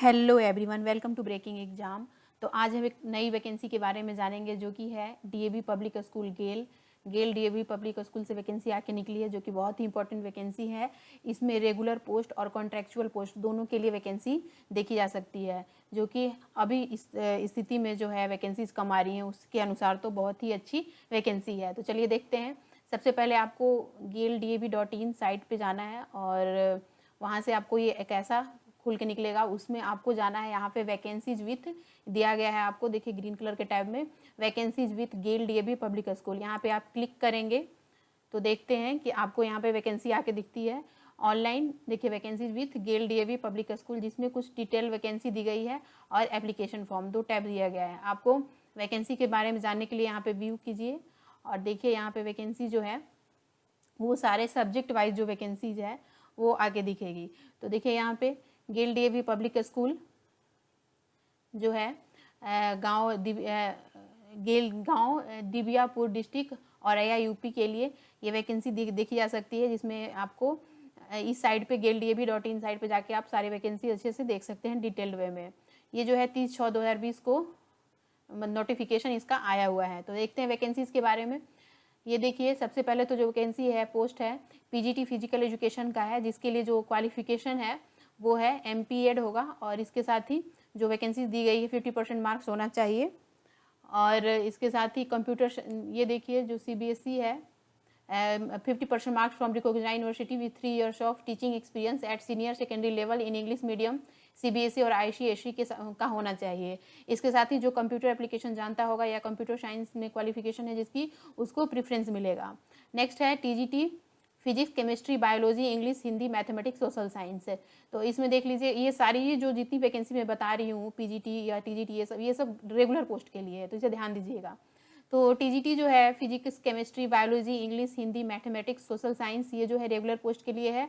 Hello everyone, welcome to breaking exam. तो आज हम एक नई वैकेंसी के बारे में जानेंगे जो कि है डीएवी पब्लिक स्कूल गेल डीएवी पब्लिक स्कूल से वैकेंसी आके निकली है, जो कि बहुत ही इंपॉर्टेंट वैकेंसी है। इसमें रेगुलर पोस्ट और कॉन्ट्रेक्चुअल पोस्ट दोनों के लिए वैकेंसी देखी जा सकती है, जो कि अभी इस स्थिति में जो है वैकेंसीज कम आ रही हैं उसके अनुसार तो बहुत ही अच्छी वैकेंसी है। तो चलिए देखते हैं। सबसे पहले आपको GLDAV.in साइट पे जाना है और वहाँ से आपको ये एक ऐसा खुल के निकलेगा। उसमें आपको जाना है, यहाँ पे वैकेंसीज विथ दिया गया है आपको, देखिए ग्रीन कलर के टैब में vacancies with GAIL DAV public school. यहाँ पे आप क्लिक करेंगे तो देखते हैं कि आपको यहाँ पे वैकेंसी आके दिखती है ऑनलाइन। देखिए vacancies with GAIL DAV public school, जिसमें कुछ डिटेल वैकेंसी दी गई है और एप्लीकेशन फॉर्म, दो टैब दिया गया है आपको। वैकेंसी के बारे में जानने के लिए यहाँ पे व्यू कीजिए और देखिए यहाँ पे वैकेंसी जो है वो सारे सब्जेक्ट वाइज जो वैकेंसीज है वो आगे दिखेगी। तो देखिए यहाँ पे गेल डीएवी पब्लिक स्कूल जो है गांव दिबियापुर डिस्ट्रिक्ट औरैया यूपी के लिए ये वैकेंसी देखी जा सकती है, जिसमें आपको इस साइट पे GLDAV.in साइट पे जाके आप सारी वैकेंसी अच्छे से देख सकते हैं डिटेल्ड वे में। ये जो है 30/6/2020 को नोटिफिकेशन इसका आया हुआ है। तो देखते हैं वैकेंसीज के बारे में। ये देखिए सबसे पहले तो जो वैकेंसी है पोस्ट है पीजीटी फिजिकल एजुकेशन का है, जिसके लिए जो क्वालिफिकेशन है वो है MPEd होगा। और इसके साथ ही जो वैकेंसी दी गई है 50% मार्क्स होना चाहिए। और इसके साथ ही कंप्यूटर, ये देखिए जो CBSE है 50% marks from recognised university with 3 years of teaching experience at senior secondary level in English medium CBSE और ICSE का होना चाहिए। इसके साथ ही जो कंप्यूटर एप्लीकेशन जानता होगा या कंप्यूटर साइंस में क्वालिफिकेशन है जिसकी, उसको प्रेफरेंस मिलेगा। नेक्स्ट है TGT physics chemistry biology English Hindi mathematics social science है। तो इसमें देख लीजिए ये सारी जो जितनी वैकेंसी मैं बता रही हूँ PGT या TGT ये सब रेगुलर पोस्ट के लिए है, तो इसे ध्यान दीजिएगा। तो TGT जो है physics chemistry biology English Hindi mathematics social science, ये जो है रेगुलर पोस्ट के लिए है।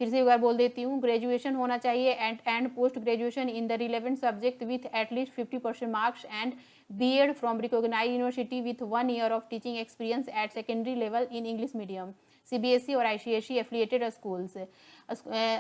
फिर से एक बार बोल देती हूँ, ग्रेजुएशन होना चाहिए and post graduation in the relevant subject with at least 50% marks and BEd from recognised university with 1 year of teaching experience at secondary level in English medium CBSE और ICSE affiliated schools.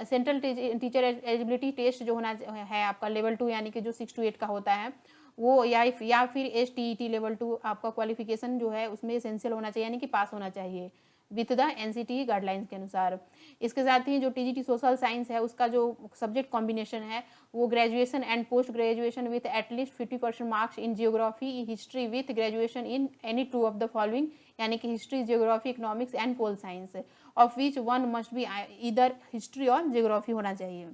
Central teacher eligibility test जो होना है आपका level 2 यानी कि जो 6 to 8 का होता है वो, या फिर STET लेवल 2 आपका क्वालिफिकेशन जो है उसमें एसेंशियल होना चाहिए यानी कि पास होना चाहिए विथ द NCTE गाइडलाइंस के अनुसार। इसके साथ ही जो TGT सोशल साइंस है उसका जो सब्जेक्ट कॉम्बिनेशन है वो graduation and post graduation with at least 50% marks in geography history with graduation in any 2 of the following, यानी कि history geography economics and pol science, of which one must be इधर history और geography होना चाहिए।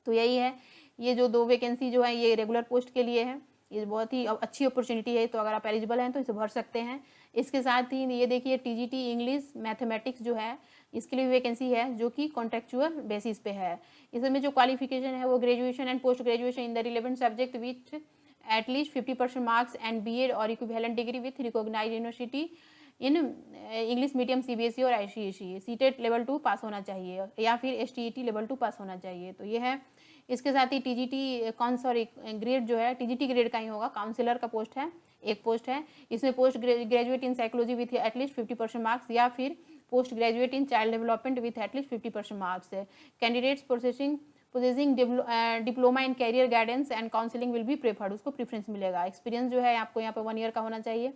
तो यही है, ये जो दो वैकेंसी जो है ये रेगुलर पोस्ट के लिए है। ये बहुत ही अच्छी अपॉर्चुनिटी है, तो अगर आप एलिजिबल हैं तो इसे भर सकते हैं। इसके साथ ही ये देखिए TGT इंग्लिश मैथमेटिक्स जो है इसके लिए वैकेंसी है जो कि कॉन्ट्रेक्चुअल बेसिस पे है। इसमें जो क्वालिफिकेशन है वो graduation and post graduation in the relevant subject with at least 50% marks and BEd और equivalent degree with recognised university in English medium CBSE और ICSE। CTET लेवल 2 पास होना चाहिए या फिर STET लेवल 2 पास होना चाहिए। तो ये है। इसके साथ ही ग्रेड जो है TGT ग्रेड का ही होगा, काउंसिलर का पोस्ट है, एक पोस्ट है। इसमें post graduate in psychology with at least 50% marks या फिर post graduate in child development with at least 50% marks है। Candidates possessing diploma in career guidance and counselling will be preferred, उसको प्रेफरेंस मिलेगा। एक्सपीरियंस जो है आपको यहाँ पर 1 year का होना चाहिए।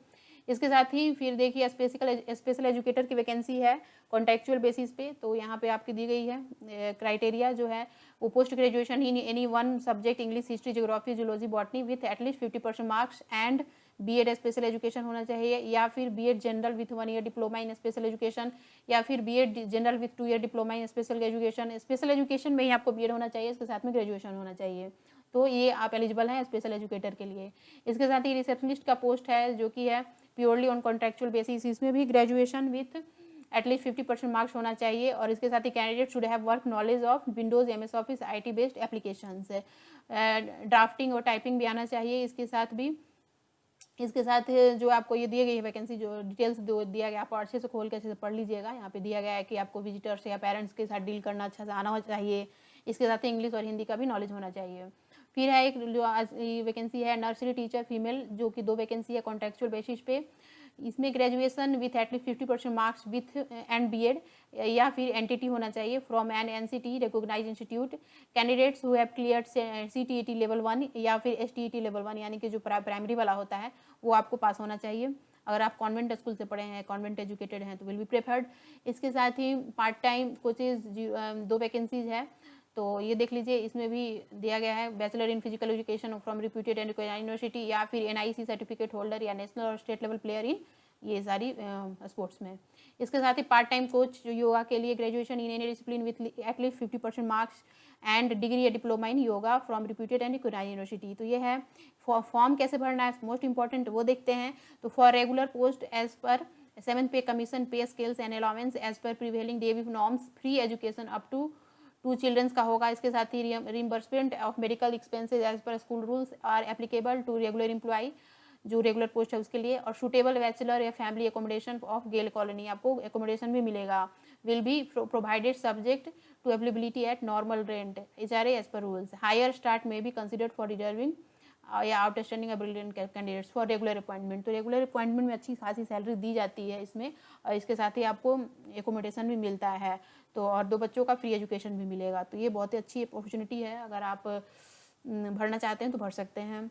इसके साथ ही फिर देखिए स्पेशल एजुकेटर की वैकेंसी है कॉन्ट्रेक्चुअल बेसिस पे। तो यहाँ पे आपकी दी गई है क्राइटेरिया जो है वो post graduation in any 1 subject English history geography zoology botany with at least 50% marks and BEd special education होना चाहिए या फिर BEd general with 1 year diploma in special education या फिर BEd general with 2 year diploma in special education. Special education में ही आपको BEd होना चाहिए, इसके साथ में ग्रेजुएशन होना चाहिए। तो ये आप एलिजिबल हैं स्पेशल एजुकेटर के लिए। इसके साथ ही रिसेप्शनिस्ट का पोस्ट है जो कि है प्योरली ऑन कॉन्ट्रेक्चुअल बेसिस। इसमें भी ग्रेजुएशन विथ एटलीस्ट 50% मार्क्स होना चाहिए और इसके साथ ही candidate should have work knowledge of Windows MS office IT based applications, drafting और टाइपिंग भी आना चाहिए। इसके साथ जो आपको ये दी गई है वैकेंसी जो डिटेल्स दिया गया आपको अच्छे से खोल के अच्छे से पढ़ लीजिएगा। यहाँ पे दिया गया है कि आपको विजिटर्स या पेरेंट्स के साथ डील करना अच्छा से आना चाहिए। इसके साथ ही इंग्लिश और हिंदी का भी नॉलेज होना चाहिए। फिर है एक जो आज वैकेंसी है नर्सरी टीचर फीमेल, जो कि 2 वैकेंसी है कॉन्ट्रेक्चुअल बेसिस पे। इसमें graduation with at least 50% marks with and BEd या फिर एनटीटी होना चाहिए from an NCT recognised institute. Candidates who have cleared CTET level 1 या फिर एसटीईटी लेवल 1 यानी कि जो प्राइमरी वाला होता है वो आपको पास होना चाहिए। अगर आप कॉन्वेंट स्कूल से पढ़े हैं, कॉन्वेंट एजुकेटेड हैं तो विल बी प्रेफर्ड। इसके साथ ही पार्ट टाइम कोचेज 2 वैकेंसीज है, तो ये देख लीजिए, इसमें भी दिया गया है bachelor in physical education from reputed and university या फिर एनआईसी सर्टिफिकेट होल्डर या नेशनल और स्टेट लेवल प्लेयर इन ये सारी स्पोर्ट्स में। इसके साथ ही पार्ट टाइम कोच जो योगा के लिए graduation in any discipline with at least 50% marks and degree या diploma in yoga from reputed and university. तो ये है फॉर्म कैसे भरना है, मोस्ट इंपॉर्टेंट वो देखते हैं। तो for regular post as per 7th pay commission pay scales and allowance as per prevailing day norms, free education up to 2 childrens का होगा। इसके साथ ही reimbursement of medical expenses as per school rules are applicable to regular employee जो regular post है उसके लिए। और सूटेबल बैचलर या family accommodation of GAIL colony, आपको एकोमोडेशन भी मिलेगा। Will be provided subject to availability at normal rent HRA as per rules. Higher start में बी कंसिडर्ड फॉर रिजर्विंग या outstanding brilliant candidates for regular appointment. तो regular appointment में अच्छी खासी salary दी जाती है इसमें, और इसके साथ ही आपको एकोमोडेशन भी मिलता है, तो और 2 बच्चों का फ्री एजुकेशन भी मिलेगा। तो ये बहुत ही अच्छी अपॉर्चुनिटी है, अगर आप भरना चाहते हैं तो भर सकते हैं।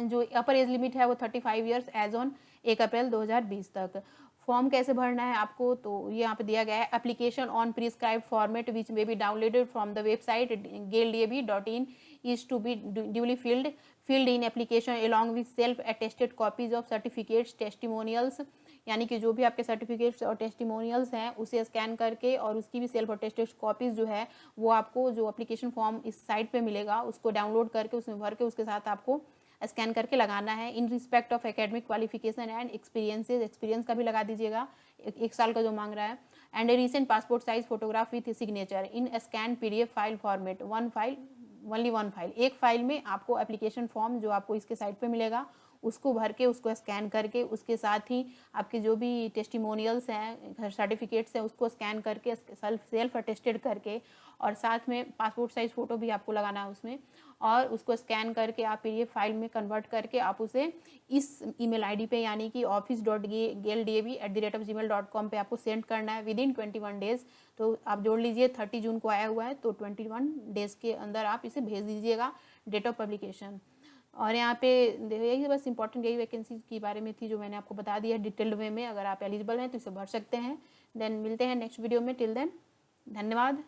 जो अपर एज लिमिट है वो 35 ईयर्स एज ऑन 1 अप्रैल 2020 तक। फॉर्म कैसे भरना है आपको, तो ये यहाँ पे दिया गया है। Application on prescribed format which may be downloaded from the website gaildab.in is to be duly filled in application along with self attested copies of certificates testimonials, यानी कि जो भी आपके सर्टिफिकेट्स और टेस्टिमोनियल्स हैं उसे स्कैन करके और उसकी भी सेल्फ अटेस्टेड कॉपीज़ जो है वो आपको जो एप्लीकेशन फॉर्म इस साइट पे मिलेगा उसको डाउनलोड करके उसमें भर के उसके साथ आपको स्कैन करके लगाना है। In respect of academic qualification and experience का भी लगा दीजिएगा, 1 साल का जो मांग रहा है। And A recent passport size photograph with signature in scan PDF file format, one file, एक फाइल में आपको एप्लीकेशन फॉर्म जो आपको इसके साइट पे मिलेगा उसको भर के उसको स्कैन करके उसके साथ ही आपके जो भी टेस्टिमोनियल्स हैं, सर्टिफिकेट्स हैं, उसको स्कैन करके सेल्फ अटेस्टेड करके और साथ में पासपोर्ट साइज फ़ोटो भी आपको लगाना है उसमें, और उसको स्कैन करके आप ये फाइल में कन्वर्ट करके आप उसे इस ईमेल आईडी पे यानी कि office.gaildab@gmail.com पे आपको सेंड करना है विदिन 21 डेज़। तो आप जोड़ लीजिए 30 जून को आया हुआ है, तो 21 डेज़ के अंदर आप इसे भेज दीजिएगा, डेट ऑफ पब्लिकेशन। और यहाँ पे यही बस इंपॉर्टेंट यही वैकेंसी के बारे में थी जो मैंने आपको बता दिया डिटेल्ड वे में। अगर आप एलिजिबल हैं तो इसे भर सकते हैं। देन मिलते हैं नेक्स्ट वीडियो में, टिल देन धन्यवाद।